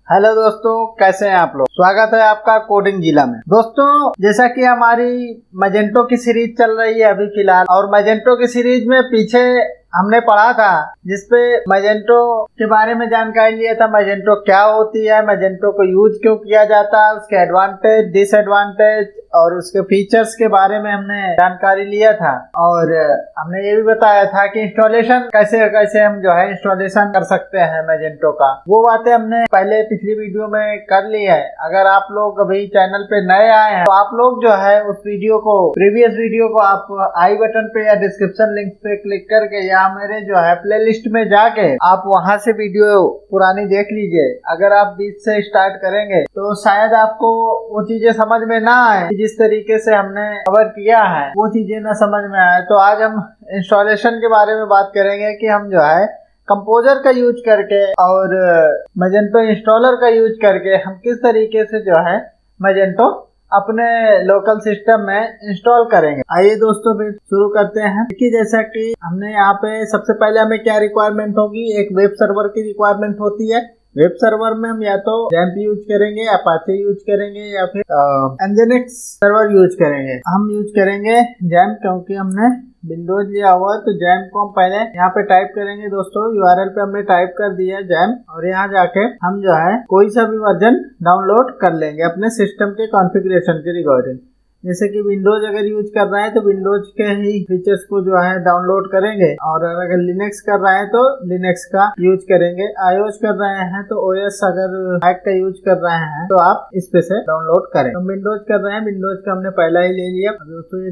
Hello दोस्तों, कैसे हैं आप लोग। स्वागत है आपका कोडिंग जिला में। दोस्तों, जैसा कि हमारी मैजेंटो की सीरीज चल रही है अभी फिलहाल, और मैजेंटो की सीरीज में पीछे हमने पढ़ा था जिसपे मैजेंटो के बारे में जानकारी लिया था। मैजेंटो क्या होती है, मैजेंटो को यूज क्यों किया जाता है, उसके एडवांटेज डिसएडवांटेज और उसके फीचर्स के बारे में हमने जानकारी लिया था। और हमने ये भी बताया था कि इंस्टॉलेशन कैसे कैसे हम जो है इंस्टॉलेशन कर सकते हैं मैजेंटो का। वो बातें हमने पहले पिछली वीडियो में कर ली है। अगर आप लोग अभी चैनल पे नए आए हैं तो आप लोग जो है उस वीडियो को, प्रीवियस वीडियो को आप आई बटन पे या डिस्क्रिप्शन लिंक पे क्लिक करके या मेरे जो है प्ले लिस्ट में जाके आप वहां से वीडियो पुरानी देख लीजिए। अगर आप बीच से स्टार्ट करेंगे तो शायद आपको वो चीजें समझ में ना आए, जिस तरीके से हमने कवर किया है वो चीजें ना समझ में आए। तो आज हम इंस्टॉलेशन के बारे में बात करेंगे कि हम जो है कंपोजर का यूज करके और मैजेंटो इंस्टॉलर का यूज करके हम किस तरीके से जो है मैजेंटो अपने लोकल सिस्टम में इंस्टॉल करेंगे। आइए दोस्तों फिर शुरू करते हैं। देखिए, जैसा कि हमने यहाँ पे सबसे पहले हमें क्या रिक्वायरमेंट होगी, एक वेब सर्वर की रिक्वायरमेंट होती है। वेब सर्वर में हम या तो जैम्प यूज करेंगे, अपाचे यूज करेंगे या फिर एनजिनिक्स सर्वर यूज करेंगे। हम यूज करेंगे जैम्प क्योंकि हमने विंडोज लिया हुआ है। तो जैम्प को हम पहले यहाँ पे टाइप करेंगे। दोस्तों, यूआरएल पे हमने टाइप कर दिया जैम्प, और यहाँ जाके हम जो है कोई सा भी वर्जन डाउनलोड कर लेंगे अपने सिस्टम के कॉन्फ़िगरेशन के रिगार्डिंग। जैसे कि विंडोज अगर यूज कर रहे हैं तो विंडोज के ही फीचर्स को जो है डाउनलोड करेंगे, और अगर लिनक्स कर रहे हैं तो लिनक्स का यूज करेंगे। आईओएस कर रहे हैं तो ओएस, अगर मैक का यूज कर रहे हैं तो आप इस पे से डाउनलोड करें। तो विंडोज कर रहे हैं, विंडोज का हमने पहला ही ले लिया। अब दोस्तों ये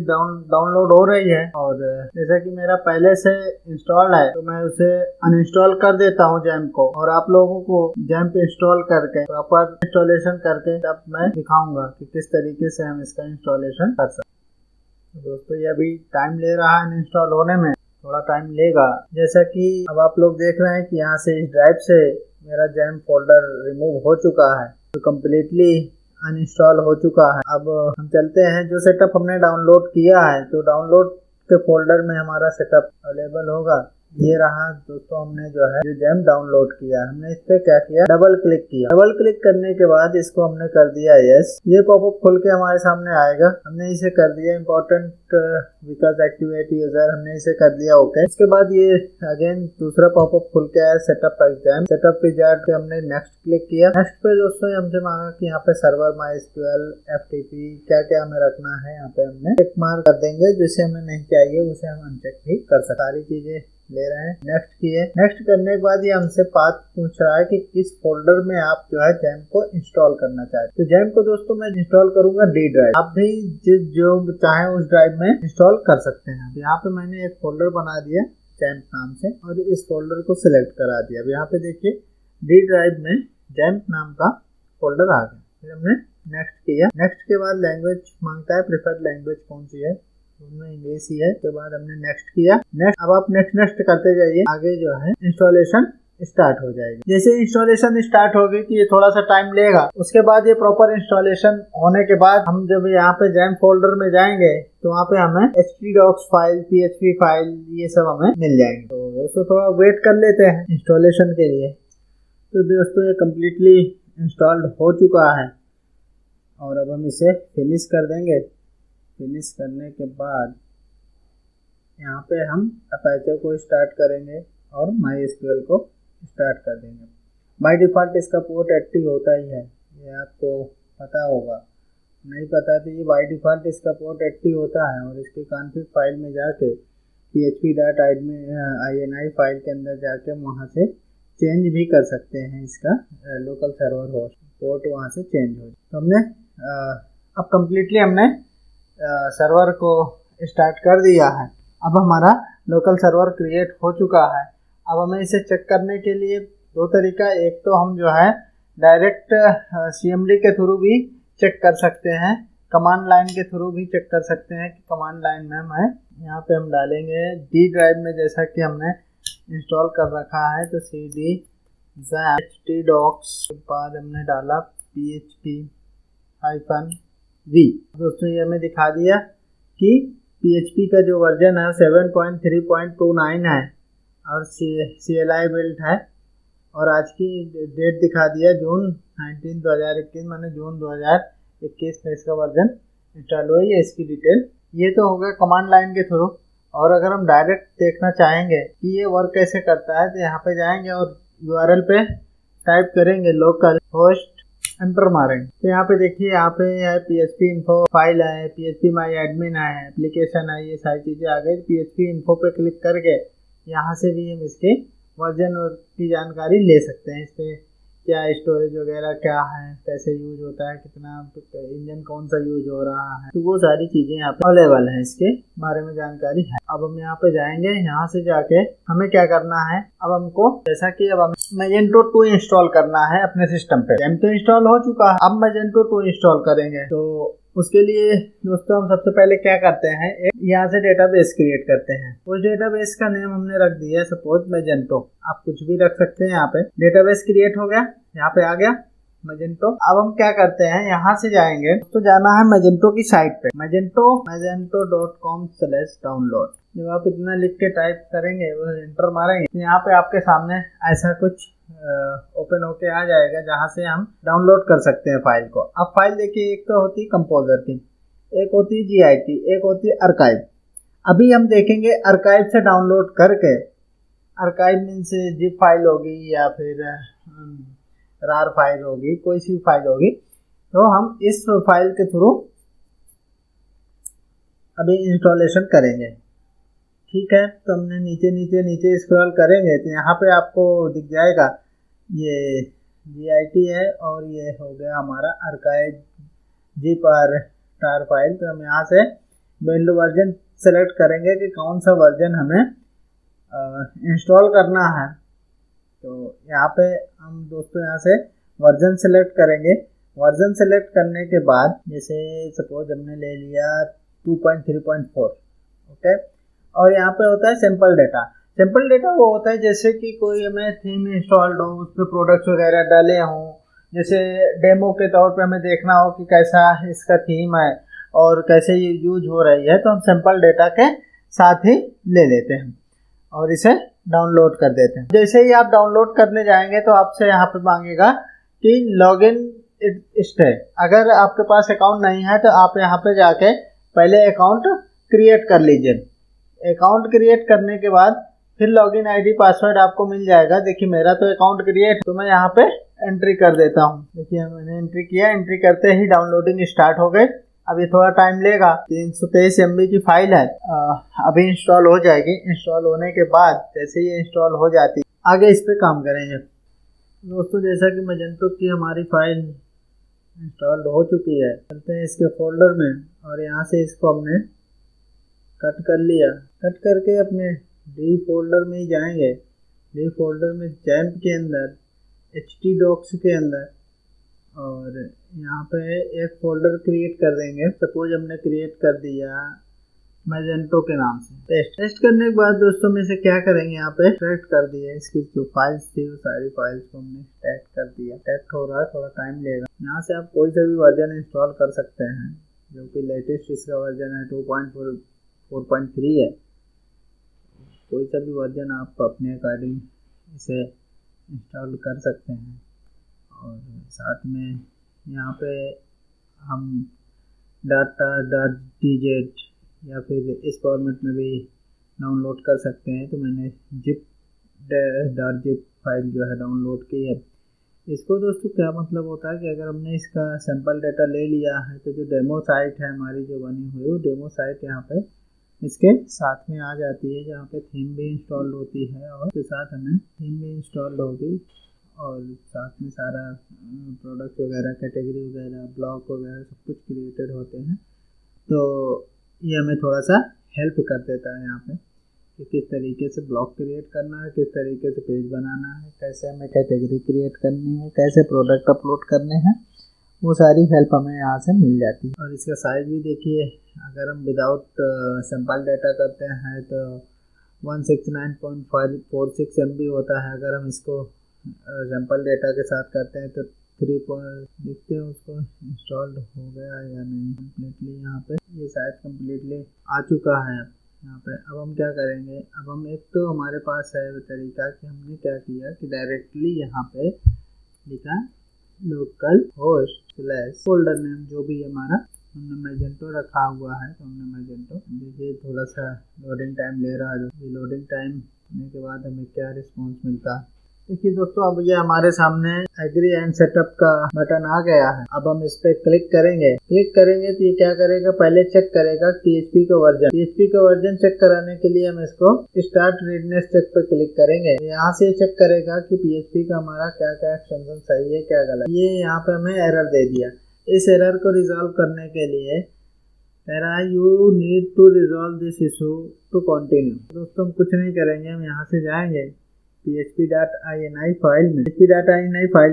डाउनलोड हो रही है, और जैसा कि मेरा पहले से इंस्टॉल है तो मैं उसे अनइंस्टॉल कर देता हूँ जैम्प को, और आप लोगों को जैम्प इंस्टॉल करके प्रॉपर इंस्टॉलेशन करके तब मैं दिखाऊंगा कि किस तरीके से हम इसका इंस्टॉलेशन कर सकते। दोस्तों, ये अभी टाइम ले रहा है इंस्टॉल होने में, थोड़ा टाइम लेगा। जैसा कि अब आप लोग देख रहे हैं कि यहाँ से इस ड्राइव से मेरा जैम्प फोल्डर रिमूव हो चुका है, तो कम्प्लीटली अनइंस्टॉल हो चुका है। अब हम चलते हैं जो सेटअप हमने डाउनलोड किया है, तो डाउनलोड के फोल्डर में हमारा सेटअप अवेलेबल होगा। ये रहा दोस्तों, हमने जो है जो जैम्प डाउनलोड किया, हमने इस पे क्या किया, डबल क्लिक किया। डबल क्लिक करने के बाद इसको हमने कर दिया यस। ये पॉपअप खुल के हमारे सामने आएगा। हमने इसे कर दिया इम्पोर्टेंट बिकॉज एक्टिवेट यूजर, हमने इसे कर दिया ओके। इसके बाद ये अगेन दूसरा पॉपअप खुल के आया, सेटअप जैम्प। सेटअप विजार्ड पे हमने नेक्स्ट क्लिक किया। नेक्स्ट पे दोस्तों हमसे मांगा कि यहाँ पे सर्वर MySQL FTP क्या क्या हमें रखना है, यहाँ पे हमने टिक मार्क कर देंगे। जिसे हमें नहीं चाहिए उसे हम अनचेक भी कर सकते। सारी चीजें ले रहे हैं, नेक्स्ट किए। नेक्स्ट करने के बाद ये हमसे पाथ पूछ रहा है कि किस फोल्डर में आप जो है जैम्प को इंस्टॉल करना चाहते हैं। तो जैम्प को दोस्तों मैं इंस्टॉल करूंगा डी ड्राइव। आप भी जो चाहे उस ड्राइव में इंस्टॉल कर सकते हैं। यहाँ पे मैंने एक फोल्डर बना दिया जैम्प नाम से, और इस फोल्डर को सिलेक्ट करा दिया। अब यहाँ पे देखिए डी ड्राइव में जैम्प नाम का फोल्डर आ गया। फिर हमने नेक्स्ट किया। नेक्स्ट के बाद लैंग्वेज मांगता है, प्रेफर्ड लैंग्वेज कौन सी है, उनमें इंग्लिश ही है। उसके बाद हमने नेक्स्ट किया। नेक्स्ट, अब आप नेक्स्ट करते जाइए, आगे जो है इंस्टॉलेशन स्टार्ट हो जाएगी। जैसे इंस्टॉलेशन स्टार्ट होगी तो ये थोड़ा सा टाइम लेगा। उसके बाद ये प्रॉपर इंस्टॉलेशन होने के बाद हम जब यहाँ पे जैम्प फोल्डर में जाएंगे तो वहाँ पे हमें htdocs फाइल, PHP फाइल, ये सब हमें मिल जाएंगे। तो दोस्तों थोड़ा वेट कर लेते हैं इंस्टॉलेशन के लिए। तो दोस्तों ये कम्प्लीटली इंस्टॉल्ड हो चुका है, और अब हम इसे फिनिश कर देंगे। फिनिश करने के बाद यहाँ पे हम अपाचे को स्टार्ट करेंगे और MySQL को स्टार्ट कर देंगे। बाय डिफ़ॉल्ट इसका पोर्ट 80 होता ही है, ये आपको पता होगा। नहीं पता तो ये बाय डिफ़ॉल्ट इसका पोर्ट 80 होता है, और इसके कॉन्फ़िग फाइल में जाके php.ini फाइल के अंदर जाके वहाँ से चेंज भी कर सकते हैं। इसका लोकल सर्वर होस्ट पोर्ट वहाँ से चेंज हो। तो हमने अब कम्प्लीटली हमने सर्वर को स्टार्ट कर दिया है। अब हमारा लोकल सर्वर क्रिएट हो चुका है। अब हमें इसे चेक करने के लिए दो तरीका, एक तो हम जो है डायरेक्ट CMD के थ्रू भी चेक कर सकते हैं, कमांड लाइन के थ्रू भी चेक कर सकते हैं कि कमांड लाइन में मैं यहाँ पे हम डालेंगे डी ड्राइव में, जैसा कि हमने इंस्टॉल कर रखा है। तो cd htdocs के बाद हमने डाला php-v। दोस्तों ये हमें दिखा दिया कि PHP का जो वर्जन है 7.3.29 है, और CLI बिल्ट है, और आज की डेट दिखा दिया जून 19 2021, माने जून 2021 में इसका वर्जन इंस्टॉल हुआ है। इसकी डिटेल ये तो हो गया कमांड लाइन के थ्रू। और अगर हम डायरेक्ट देखना चाहेंगे कि ये वर्क कैसे करता है तो यहाँ पे जाएंगे और यूआरएल पे टाइप करेंगे लोकल होस्ट, एंटर मारेंगे तो यहाँ पे देखिए, यहाँ पे है PHP इन्फो फाइल है, PHP माई एडमिन है, एप्लीकेशन है, ये सारी चीज़ें आ गई। PHP इन्फो पे क्लिक करके यहाँ से भी हम इसके वर्जन की जानकारी ले सकते हैं। इस पर क्या स्टोरेज वगैरह क्या है, कैसे यूज होता है, कितना इंजन कौन सा यूज हो रहा है, तो वो सारी चीज़ें यहाँ पे अवेलेबल है, इसके बारे में जानकारी है। अब हम यहाँ पे जाएंगे, यहाँ से जाके हमें क्या करना है, अब हमको जैसा कि अब हम मैजेंटो 2 इंस्टॉल करना है अपने सिस्टम पे। गेम तो इंस्टॉल हो चुका है, अब मैजेंटो 2 इंस्टॉल करेंगे। तो उसके लिए दोस्तों हम सबसे पहले क्या करते हैं, यहाँ से डेटाबेस क्रिएट करते हैं। उस डेटाबेस का नेम हमने रख दिया सपोज मैजेंटो, आप कुछ भी रख सकते हैं। यहाँ पे डेटाबेस क्रिएट हो गया, यहाँ पे आ गया मैजेंटो। अब हम क्या करते हैं, यहाँ से जाएंगे तो जाना है मैजेंटो की साइट पे, magento.com/download। जब आप इतना लिख के टाइप करेंगे, वो एंटर मारेंगे तो यहाँ पे आपके सामने ऐसा कुछ ओपन होके आ जाएगा, जहाँ से हम डाउनलोड कर सकते हैं फाइल को। अब फाइल देखिए, एक तो होती है कंपोजर की, एक होती है GIT, एक होती है आर्काइव। अभी हम देखेंगे आर्काइव से डाउनलोड करके, आर्काइव मीन्स जिप फाइल होगी या फिर रार फाइल होगी, कोई सी फाइल होगी, तो हम इस फाइल के थ्रू अभी इंस्टॉलेशन करेंगे। ठीक है, तो हमने नीचे नीचे नीचे स्क्रॉल करेंगे तो यहाँ पे आपको दिख जाएगा ये GIT है और ये हो गया हमारा आर्काइव जिप और टार फाइल। तो हम यहाँ से बिल्ड वर्जन सेलेक्ट करेंगे कि कौन सा वर्जन हमें इंस्टॉल करना है। तो यहाँ पे हम दोस्तों यहाँ से वर्जन सेलेक्ट करेंगे। वर्जन सेलेक्ट करने के बाद जैसे सपोज हमने ले लिया 2.3.4, ओके। और यहाँ पे होता है सैंपल डेटा। सैंपल डेटा वो होता है जैसे कि कोई हमें थीम इंस्टॉल्ड हो, उस पर प्रोडक्ट्स वगैरह डाले हों, जैसे डेमो के तौर पे हमें देखना हो कि कैसा इसका थीम है और कैसे ये यूज हो रही है, तो हम सैंपल डेटा के साथ ही ले लेते हैं और इसे डाउनलोड कर देते हैं। जैसे ही आप डाउनलोड करने जाएंगे तो आपसे यहाँ पे मांगेगा कि लॉगिन स्टे। अगर आपके पास अकाउंट नहीं है तो आप यहाँ पे जाके पहले अकाउंट क्रिएट कर लीजिए। अकाउंट क्रिएट करने के बाद फिर लॉगिन आईडी पासवर्ड आपको मिल जाएगा। देखिए मेरा तो अकाउंट क्रिएट, तो मैं यहाँ पे एंट्री कर देता हूँ। देखिए मैंने एंट्री किया, एंट्री करते ही डाउनलोडिंग स्टार्ट हो गई। अभी थोड़ा टाइम लेगा, 323 MB की फाइल है, अभी इंस्टॉल हो जाएगी। इंस्टॉल होने के बाद जैसे ये इंस्टॉल हो जाती आगे इस पे काम करेंगे। दोस्तों जैसा कि मैजेंटो की हमारी फाइल इंस्टॉल हो चुकी है, चलते हैं इसके फोल्डर में और यहाँ से इसको हमने कट कर लिया। कट करके अपने डी फोल्डर में ही जाएंगे। डी फोल्डर में जैम्प के अंदर htdocs के अंदर और यहाँ पे एक फोल्डर क्रिएट कर देंगे। सपोज हमने क्रिएट कर दिया मैजेंटो के नाम से। टेस्ट करने के बाद दोस्तों में से क्या करेंगे, यहाँ पे एक्सट्रैक्ट कर दिया। इसकी जो फाइल्स थी वो सारी फाइल्स को हमने एक्सट्रैक्ट कर दिया। एक्सट्रैक्ट हो रहा है, थोड़ा टाइम लेगा। यहाँ से आप कोई सा भी वर्जन इंस्टॉल कर सकते हैं, जो कि लेटेस्ट इसका वर्जन है 2.4.3 है। कोई सा भी वर्जन आप अपने अकॉर्डिंग इसे इंस्टॉल कर सकते हैं। और साथ में यहाँ पे हम .dz या फिर इस फॉर्मेट में भी डाउनलोड कर सकते हैं। तो मैंने zip फाइल जो है डाउनलोड की है। इसको दोस्तों क्या मतलब होता है कि अगर हमने इसका सैंपल डाटा ले लिया है तो जो डेमो साइट है हमारी जो बनी हुई, वो डेमो साइट यहाँ पे इसके साथ में आ जाती है, जहाँ पे थीम भी इंस्टॉल होती है और उसके साथ हमें थीम भी इंस्टॉल होगी और साथ में सारा प्रोडक्ट वगैरह, कैटेगरी वगैरह, ब्लॉक वगैरह सब कुछ क्रिएटेड होते हैं। तो ये हमें थोड़ा सा हेल्प कर देता है यहाँ पे कि किस तरीके से ब्लॉग क्रिएट करना है, किस तरीके से पेज बनाना है, कैसे हमें कैटेगरी क्रिएट करनी है, कैसे प्रोडक्ट अपलोड करने हैं, वो सारी हेल्प हमें यहाँ से मिल जाती है। और इसका साइज़ भी देखिए, अगर हम विदाउट सैंपल डाटा करते हैं तो 169.46 MB होता है। अगर हम इसको सैंपल डाटा के साथ करते हैं तो 3 देखते हैं उसको इंस्टॉल्ड हो गया या नहीं कम्प्लीटली। यहाँ पे ये शायद कम्प्लीटली आ चुका है। यहाँ पे अब हम क्या करेंगे, अब हम एक तो हमारे पास है वो तरीका कि हमने क्या किया कि डायरेक्टली यहाँ पे लिखा local host slash folder name जो भी हमारा हमने मैजेंटो रखा हुआ है, तो हमने मैजेंटो। देखिए थोड़ा सा लोडिंग टाइम ले रहा है, ये लोडिंग टाइम होने के बाद हमें क्या रिस्पॉन्स मिलता है। देखिए दोस्तों, अब ये हमारे सामने एग्री एंड सेटअप का बटन आ गया है। अब हम इस पे क्लिक करेंगे तो ये क्या करेगा, पहले चेक करेगा पीएचपी का वर्जन चेक कराने के लिए हम इसको स्टार्ट रीडनेस चेक पे क्लिक करेंगे। यहाँ से चेक करेगा कि पीएचपी का हमारा क्या क्या एक्सटेंशन सही है क्या गलत। ये यहाँ पे हमें एरर दे दिया। इस एरर को रिजॉल्व करने के लिए you need to resolve this issue to continue. दोस्तों हम कुछ नहीं करेंगे, हम यहाँ से जाएंगे php.ini फाइल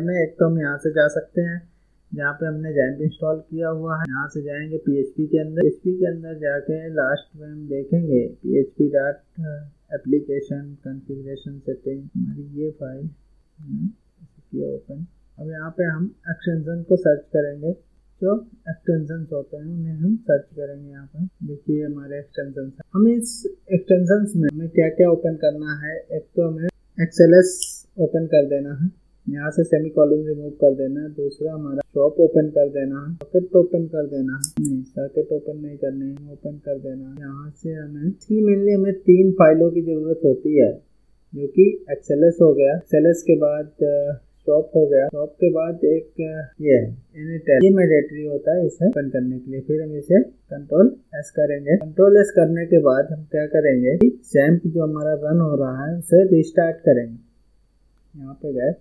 में एक तो हम यहाँ से जा सकते हैं जहाँ पे हमने जैम्प इंस्टॉल किया हुआ है। यहाँ से जाएंगे php के अंदर जाके लास्ट में हम देखेंगे php.application configuration setting, हमारी ये फाइल किया ओपन। अब यहाँ पे हम एक्सटेंशन को सर्च करेंगे, जो एक्सटेंशंस होते हैं उन्हें हम सर्च करेंगे। यहाँ पर देखिए हमारे एक्सटेंशंस, हम इस एक्सटेंशंस में हमें क्या क्या ओपन करना है। एक तो हमें XLS ओपन कर देना है, यहाँ से सेमीकोलन रिमूव कर देना है। दूसरा हमारा शॉप ओपन कर देना है, सॉकेट ओपन कर देना है, नहीं सॉकेट ओपन नहीं करने है, ओपन कर देना है। यहाँ से मेनली हमें 3 फाइलों की जरूरत होती है, जो कि XLS हो गया, XLS के बाद शॉप हो गया, शॉप के बाद एक ये इनिटेल, ये मैंडेटरी होता है इसे ओपन करने के लिए। फिर हम इसे कंट्रोल एस करेंगे। कंट्रोल एस करने के बाद हम क्या करेंगे, जैम्प जो हमारा रन हो रहा है उसे रिस्टार्ट करेंगे। यहाँ पे गए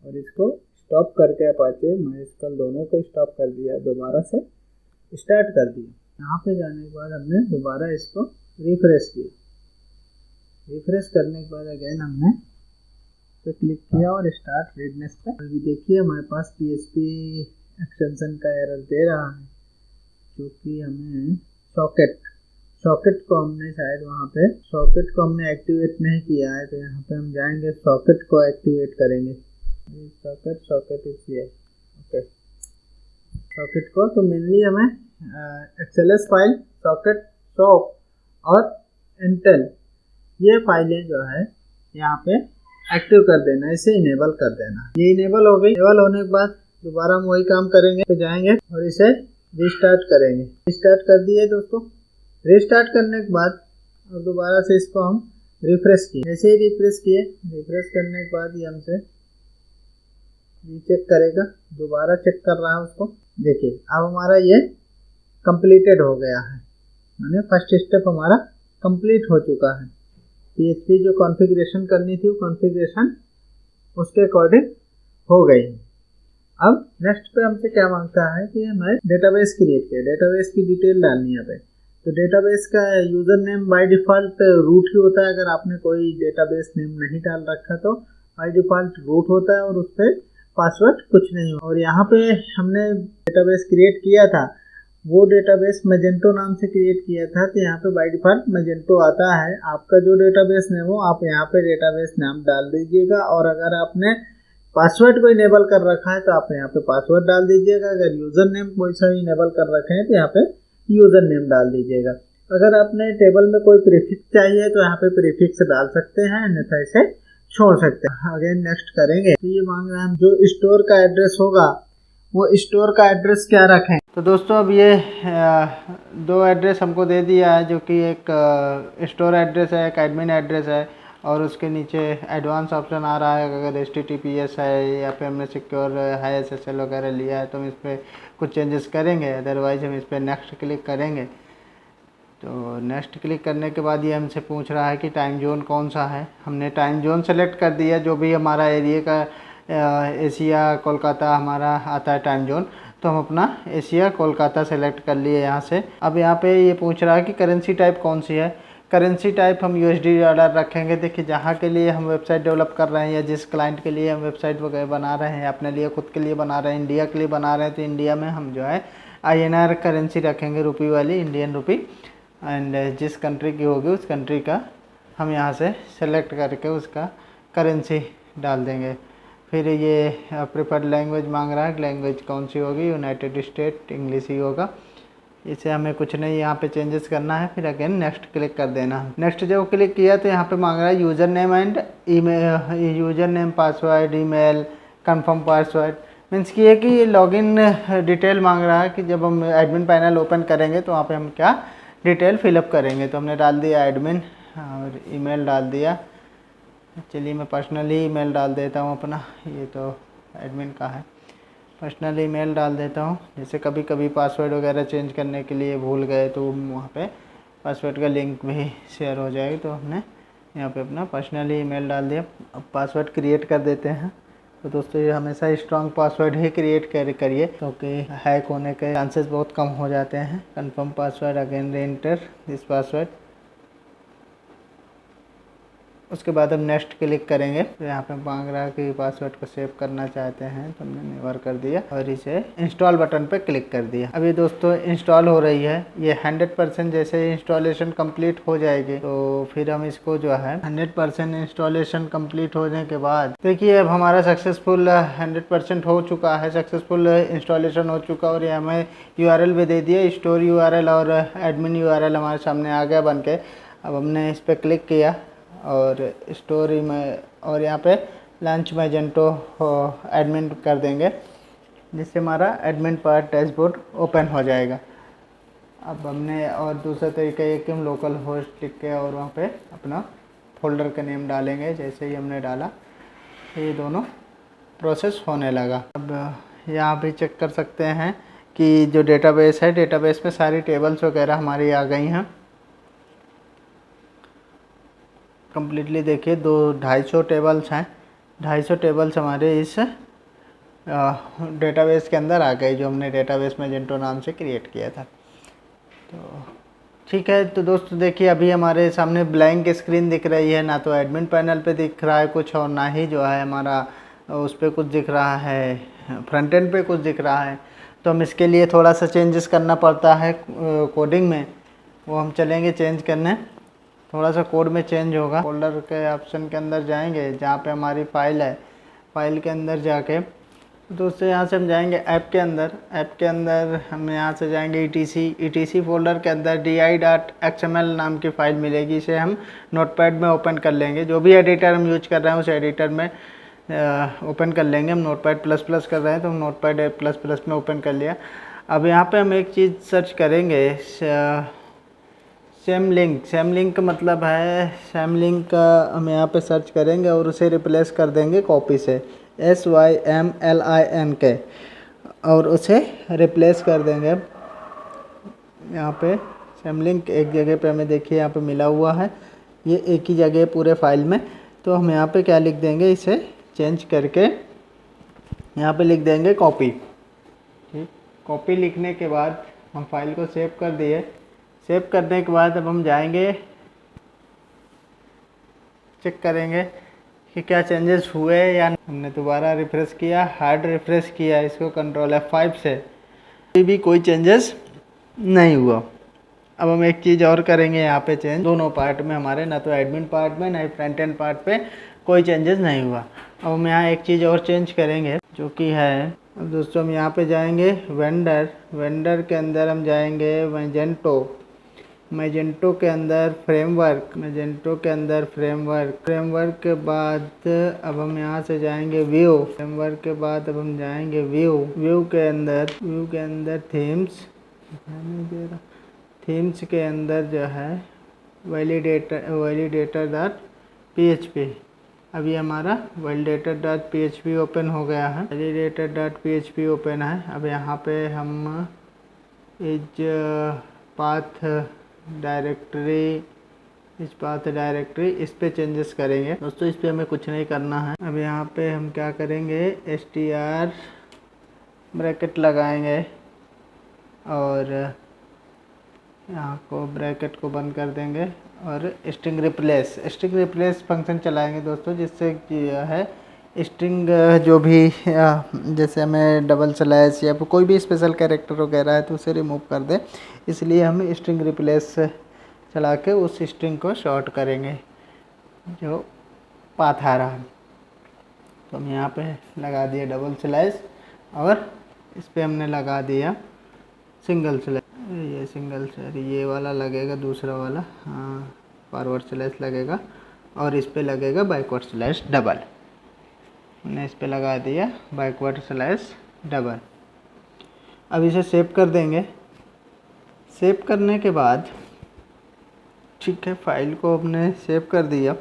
और इसको स्टॉप करके अपाचे माइस्कल दोनों को स्टॉप कर दिया, दोबारा से स्टार्ट कर दिया। यहाँ पे जाने के बाद हमने दोबारा इसको रिफ्रेश किया। रिफ्रेश करने के बाद अगेन हमने पे क्लिक किया और स्टार्ट रीडनेस पे। अभी देखिए हमारे पास PHP एक्सटेंशन का एरर दे रहा है, क्योंकि हमें सॉकेट को हमने शायद वहाँ पे सॉकेट को हमने एक्टिवेट नहीं किया है। तो यहाँ पे हम जाएंगे, सॉकेट को एक्टिवेट करेंगे। सॉकेट इसलिए ओके सॉकेट को, तो मेनली हमें XLS फाइल, सॉकेट, शॉप और इंटेल ये फाइलें जो है यहाँ पे एक्टिव कर देना, इसे इनेबल कर देना। ये इनेबल हो गई। इनेबल होने के बाद दोबारा हम वही काम करेंगे, तो जाएंगे और इसे रिस्टार्ट करेंगे। रिस्टार्ट कर दिए दोस्तों। रिस्टार्ट करने के बाद और दोबारा से इसको हम रिफ्रेश किए। जैसे ही रिफ्रेश किए, रिफ्रेश करने के बाद ये हमसे रीचेक करेगा, दोबारा चेक कर रहा है उसको। देखिए अब हमारा ये कंप्लीटेड हो गया है, माने फर्स्ट स्टेप हमारा कंप्लीट हो चुका है। PHP जो कॉन्फ़िगरेशन करनी थी वो कॉन्फ़िगरेशन उसके अकॉर्डिंग हो गई। अब नेक्स्ट पे हमसे क्या मांगता है कि हमें डेटाबेस क्रिएट किया, डेटाबेस की डिटेल डालनी है पे। तो डेटाबेस का user name by default root ही होता है। अगर आपने कोई डेटाबेस नेम नहीं डाल रखा तो बाय डिफ़ॉल्ट रूट होता है और उस पर पासवर्ड कुछ नहीं हो। और यहाँ पे हमने डेटाबेस क्रिएट किया था, वो डेटाबेस मैजेंटो नाम से क्रिएट किया था, तो यहाँ पे बाय डिफ़ॉल्ट मैजेंटो आता है। आपका जो डेटाबेस नेम हो आप यहाँ पे डेटाबेस नाम डाल दीजिएगा। और अगर आपने पासवर्ड को इनेबल कर रखा है तो आप यहाँ पे पासवर्ड डाल दीजिएगा। अगर यूज़र नेम कोई सा इनेबल कर रखे हैं तो यहाँ पे यूज़र नेम डाल दीजिएगा। अगर आपने टेबल में कोई प्रीफिक्स चाहिए तो यहाँ पे प्रीफिक्स डाल सकते हैं, अन्यथा इसे छोड़ सकते हैं। अगेन नेक्स्ट करेंगे तो ये मांग रहे हैं जो स्टोर का एड्रेस होगा वो स्टोर का एड्रेस क्या रखें। तो दोस्तों अब ये 2 एड्रेस हमको दे दिया है, जो कि एक स्टोर एड्रेस है, एक एडमिन एड्रेस है, और उसके नीचे एडवांस ऑप्शन आ रहा है। अगर HTTPS है या फिर हमने सिक्योर है SSL वगैरह लिया है तो हम इस पर कुछ चेंजेस करेंगे, अदरवाइज हम इस पर नेक्स्ट क्लिक करेंगे। तो नेक्स्ट क्लिक करने के बाद ये हमसे पूछ रहा है कि टाइम जोन कौन सा है। हमने टाइम जोन सेलेक्ट कर दिया, जो भी हमारा एरिया का एशिया कोलकाता हमारा आता है टाइम जोन, तो हम अपना एशिया कोलकाता सेलेक्ट कर लिए यहाँ से। अब यहाँ पे ये पूछ रहा है कि करेंसी टाइप कौन सी है। करेंसी टाइप हम USD डॉलर रखेंगे। देखिए जहाँ के लिए हम वेबसाइट डेवलप कर रहे हैं या जिस क्लाइंट के लिए हम वेबसाइट वगैरह बना रहे हैं, अपने लिए खुद के लिए बना रहे हैं, इंडिया के लिए बना रहे हैं, तो इंडिया में हम जो है INR करेंसी रखेंगे, रुपी वाली, इंडियन रुपी। एंड जिस कंट्री की होगी उस कंट्री का हम यहाँ से सेलेक्ट करके उसका करेंसी डाल देंगे। फिर ये प्रेफर्ड लैंग्वेज मांग रहा है, लैंग्वेज कौन सी होगी, यूनाइटेड स्टेट इंग्लिश ही होगा। इसे हमें कुछ नहीं यहाँ पे चेंजेस करना है, फिर अगेन नेक्स्ट क्लिक कर देना है। नेक्स्ट जब क्लिक किया तो यहाँ पे मांग रहा है user name and email, user name, password, email, confirm password. Means कि ये कि लॉगिन डिटेल मांग रहा है कि जब हम एडमिन पैनल ओपन करेंगे तो वहाँ पे हम क्या डिटेल फिलअप करेंगे। तो हमने डाल दिया एडमिन और ईमेल डाल दिया। चलिए मैं पर्सनली ईमेल डाल देता हूँ अपना, ये तो एडमिन का है, पर्सनल ईमेल डाल देता हूँ। जैसे कभी कभी पासवर्ड वगैरह चेंज करने के लिए भूल गए तो वहाँ पे पासवर्ड का लिंक भी शेयर हो जाएगी। तो हमने यहाँ पे अपना पर्सनल ईमेल डाल दिया। अब पासवर्ड क्रिएट कर देते हैं। तो दोस्तों ये हमेशा स्ट्रॉन्ग पासवर्ड ही क्रिएट करिए क्योंकि हैक होने के चांसेस बहुत कम हो जाते हैं। Confirm password, again enter this password. उसके बाद हम नेक्स्ट क्लिक करेंगे तो यहाँ पे मांग रहा है कि पासवर्ड को सेव करना चाहते हैं, तो हमने नेवर कर दिया और इसे इंस्टॉल बटन पे क्लिक कर दिया। अभी दोस्तों इंस्टॉल हो रही है। ये 100% जैसे इंस्टॉलेशन कंप्लीट हो जाएगी तो फिर हम इसको जो है 100% इंस्टॉलेशन कंप्लीट होने के बाद देखिए अब हमारा सक्सेसफुल 100% हो चुका है, सक्सेसफुल इंस्टॉलेशन हो चुका और ये हमें URL भी दे दिया, स्टोर URL और एडमिन URL हमारे सामने आ गया बन के। अब हमने इस पर क्लिक किया और स्टोरी में और यहाँ पे लॉन्च मैजेंटो एडमिन कर देंगे, जिससे हमारा एडमिन पार्ट डैशबोर्ड ओपन हो जाएगा। अब हमने और दूसरा तरीका ये कि हम लोकल होस्ट लिख के और वहाँ पे अपना फोल्डर का नेम डालेंगे। जैसे ही हमने डाला ये दोनों प्रोसेस होने लगा। अब यहाँ पे चेक कर सकते हैं कि जो डेटाबेस है, डेटाबेस में सारी टेबल्स वगैरह हमारी आ गई हैं कम्प्लीटली। देखिए 250 टेबल्स हैं, 250 टेबल्स हमारे इस डेटाबेस के अंदर आ गई जो हमने डेटाबेस मैजेंटो नाम से क्रिएट किया था। तो ठीक है, तो दोस्तों देखिए अभी हमारे सामने ब्लैंक स्क्रीन दिख रही है, ना तो एडमिन पैनल पे दिख रहा है कुछ और ना ही जो है हमारा उस पर कुछ दिख रहा है, फ्रंट एंड पे कुछ दिख रहा है। तो हम इसके लिए थोड़ा सा चेंजेस करना पड़ता है कोडिंग में, वो हम चलेंगे चेंज करने। थोड़ा सा कोड में चेंज होगा। फोल्डर के ऑप्शन के अंदर जाएंगे जहाँ पे हमारी फ़ाइल है, फाइल के अंदर जाके दोस्तों यहाँ से हम जाएंगे ऐप के अंदर। ऐप के अंदर हम यहाँ से जाएंगे ETC फोल्डर के अंदर di.xml नाम की फ़ाइल मिलेगी। इसे हम नोटपैड में ओपन कर लेंगे। जो भी एडिटर हम यूज कर रहे हैं उस एडिटर में ओपन कर लेंगे। हम नोटपैड ++ कर रहे हैं तो हम नोटपैड ++ में ओपन कर लिया। अब यहाँ पर हम एक चीज़ सर्च करेंगे, सेम लिंक का मतलब है, सेम लिंक का हम यहाँ पे सर्च करेंगे और उसे रिप्लेस कर देंगे कॉपी से, SYMLIN के, और उसे रिप्लेस कर देंगे। यहाँ पे सेम लिंक एक जगह पे हमें देखिए यहाँ पे मिला हुआ है, ये एक ही जगह पूरे फाइल में। तो हम यहाँ पे क्या लिख देंगे, इसे चेंज करके यहाँ पे लिख देंगे कॉपी। ठीक, कॉपी लिखने के बाद हम फाइल को सेव कर दिए। सेव करने के बाद अब हम जाएंगे, चेक करेंगे कि क्या चेंजेस हुए या नहीं। हमने दोबारा रिफ्रेश किया, हार्ड रिफ्रेश किया इसको कंट्रोल F5 से, भी कोई चेंजेस नहीं हुआ। अब हम एक चीज़ और करेंगे यहाँ पे चेंज, दोनों पार्ट में हमारे, ना तो एडमिन पार्ट में ना ही फ्रंट एंड पार्ट पे कोई चेंजेस नहीं हुआ। अब हम यहाँ एक चीज़ और चेंज करेंगे जो कि है, अब दोस्तों हम यहाँ पे जाएंगे वेंडर के अंदर हम जाएंगे मैजेंटो के अंदर फ्रेमवर्क, फ्रेमवर्क के बाद अब हम यहाँ से जाएंगे व्यू, फ्रेमवर्क के बाद अब हम जाएंगे व्यू के अंदर थीम्स के अंदर जो है validator.php। अभी हमारा validator.php ओपन हो गया है, validator.php ओपन है। अब यहाँ पे हम पाथ डायरेक्टरी इस पे चेंजेस करेंगे। दोस्तों इस पे हमें कुछ नहीं करना है। अब यहाँ पे हम क्या करेंगे, str ब्रैकेट लगाएंगे और यहाँ को ब्रैकेट को बंद कर देंगे और स्ट्रिंग रिप्लेस फंक्शन चलाएंगे दोस्तों, जिससे है स्ट्रिंग जो भी जैसे हमें डबल स्लैश या कोई भी स्पेशल कैरेक्टर वगैरह है तो उसे रिमूव कर दे। इसलिए हम स्ट्रिंग रिप्लेस चला के उस स्ट्रिंग को शॉर्ट करेंगे जो पाथ आ रहा है। तो हम यहाँ पे लगा दिए डबल स्लैश और इस पे हमने लगा दिया सिंगल स्लैश। ये सिंगल सर ये वाला लगेगा, दूसरा वाला हाँ फॉरवर्ड स्लैश लगेगा और इस पे लगेगा बैकवर्ड स्लैश डबल। हमने इस पे लगा दिया बैकवर्ड स्लैश डबल। अब इसे सेव कर देंगे। सेव करने के बाद ठीक है, फाइल को हमने सेव कर दिया।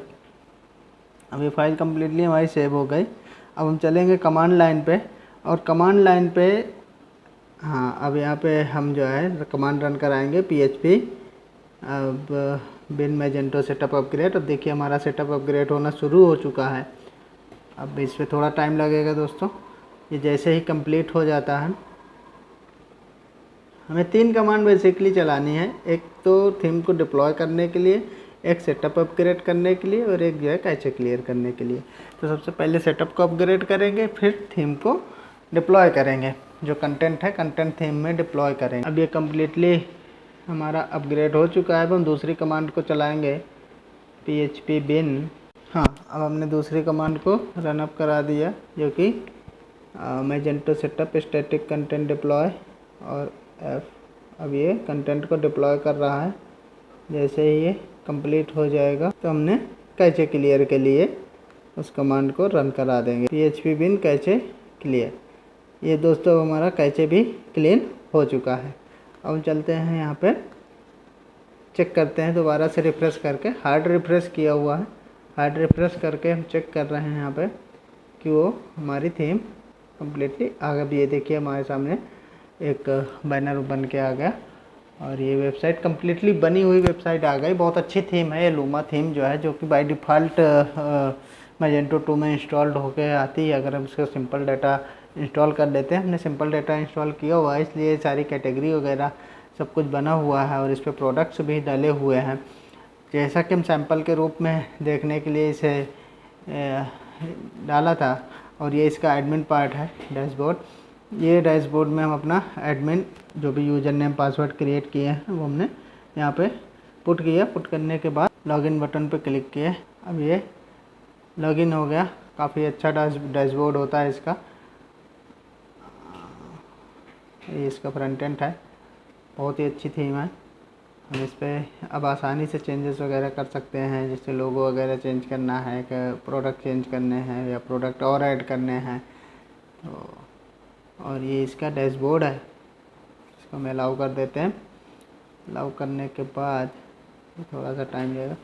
अब ये फाइल कम्प्लीटली हमारी सेव हो गई। अब हम चलेंगे कमांड लाइन पे और कमांड लाइन पे हाँ अब यहाँ पे हम जो है कमांड रन कराएंगे PHP अब बिन मैजेंटो सेटअप अपग्रेड। अब देखिए हमारा सेटअप अपग्रेड होना शुरू हो चुका है। अब इस पर थोड़ा टाइम लगेगा दोस्तों। ये जैसे ही कंप्लीट हो जाता है, हमें 3 कमांड बेसिकली चलानी है। एक तो थीम को डिप्लॉय करने के लिए, एक सेटअप अपग्रेड करने के लिए और एक जो है कैचे क्लियर करने के लिए। तो सबसे पहले सेटअप को अपग्रेड करेंगे, फिर थीम को डिप्लॉय करेंगे। जो कंटेंट है कंटेंट थीम में डिप्लॉय करेंगे। अब ये कम्प्लीटली हमारा अपग्रेड हो चुका है। अब हम दूसरी कमांड को चलाएंगे PHP bin। हाँ अब हमने दूसरी कमांड को रन अप करा दिया जो कि Magento setup static content deploy और F। अब ये कंटेंट को डिप्लॉय कर रहा है। जैसे ही ये कंप्लीट हो जाएगा तो हमने कैचे क्लियर के लिए उस कमांड को रन करा देंगे PHP bin कैचे क्लियर। ये दोस्तों हमारा कैचे भी क्लीन हो चुका है। अब हम चलते हैं यहाँ पे चेक करते हैं, दोबारा से रिफ़्रेश करके। हार्ड रिफ़्रेश किया हुआ है, हार्ड रिफ़्रेश करके हम चेक कर रहे हैं यहाँ पे कि वो हमारी थीम कम्प्लीटली आ गई। ये देखिए हमारे सामने एक बैनर बन के आ गया और ये वेबसाइट कम्प्लीटली बनी हुई वेबसाइट आ गई। बहुत अच्छी थीम है ये लूमा थीम जो है, जो कि बाय डिफ़ॉल्ट मैजेंटो 2 में इंस्टॉल्ड होके आती है। अगर हम इसका सिंपल डाटा इंस्टॉल कर लेते हैं, हमने सिंपल डाटा इंस्टॉल किया हुआ है इसलिए सारी कैटेगरी वगैरह सब कुछ बना हुआ है और इस पर प्रोडक्ट्स भी डाले हुए हैं। जैसा कि हम सैंपल के रूप में देखने के लिए इसे डाला था। और ये इसका एडमिन पार्ट है डैशबोर्ड। ये डैशबोर्ड में हम अपना एडमिन जो भी यूज़र नेम पासवर्ड क्रिएट किए हैं वो हमने यहाँ पे पुट किया। पुट करने के बाद लॉगिन बटन पे क्लिक किए। अब ये लॉगिन हो गया। काफ़ी अच्छा डैशबोर्ड होता है इसका। ये इसका फ्रंट एंड है, बहुत ही अच्छी थीम है। हम इस पर अब आसानी से चेंजेस वगैरह कर सकते हैं, जैसे लोगो वगैरह चेंज करना है, प्रोडक्ट चेंज करने हैं या प्रोडक्ट और ऐड करने हैं। तो और ये इसका डैशबोर्ड है, इसको हम अलाउ कर देते हैं। अलाउ करने के बाद थोड़ा सा टाइम लगेगा।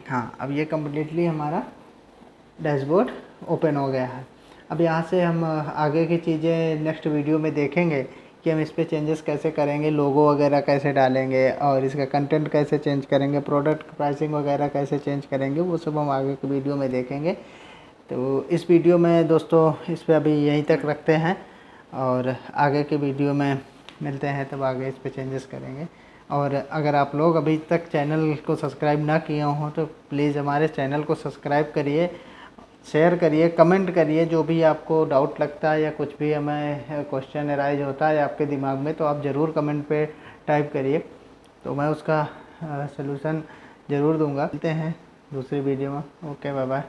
हाँ अब ये कम्प्लीटली हमारा डैशबोर्ड ओपन हो गया है। अब यहाँ से हम आगे की चीज़ें नेक्स्ट वीडियो में देखेंगे कि हम इस पे चेंजेस कैसे करेंगे, लोगो वगैरह कैसे डालेंगे और इसका कंटेंट कैसे चेंज करेंगे, प्रोडक्ट प्राइसिंग वगैरह कैसे चेंज करेंगे, वो सब हम आगे की वीडियो में देखेंगे। तो इस वीडियो में दोस्तों इस पर अभी यहीं तक रखते हैं और आगे के वीडियो में मिलते हैं, तब आगे इस पर चेंजेस करेंगे। और अगर आप लोग अभी तक चैनल को सब्सक्राइब ना किए हों तो प्लीज़ हमारे चैनल को सब्सक्राइब करिए, शेयर करिए, कमेंट करिए। जो भी आपको डाउट लगता है या कुछ भी हमें क्वेश्चन अराइज होता है आपके दिमाग में तो आप ज़रूर कमेंट पे टाइप करिए, तो मैं उसका सलूशन ज़रूर दूंगा। मिलते हैं दूसरी वीडियो में। Okay bye bye.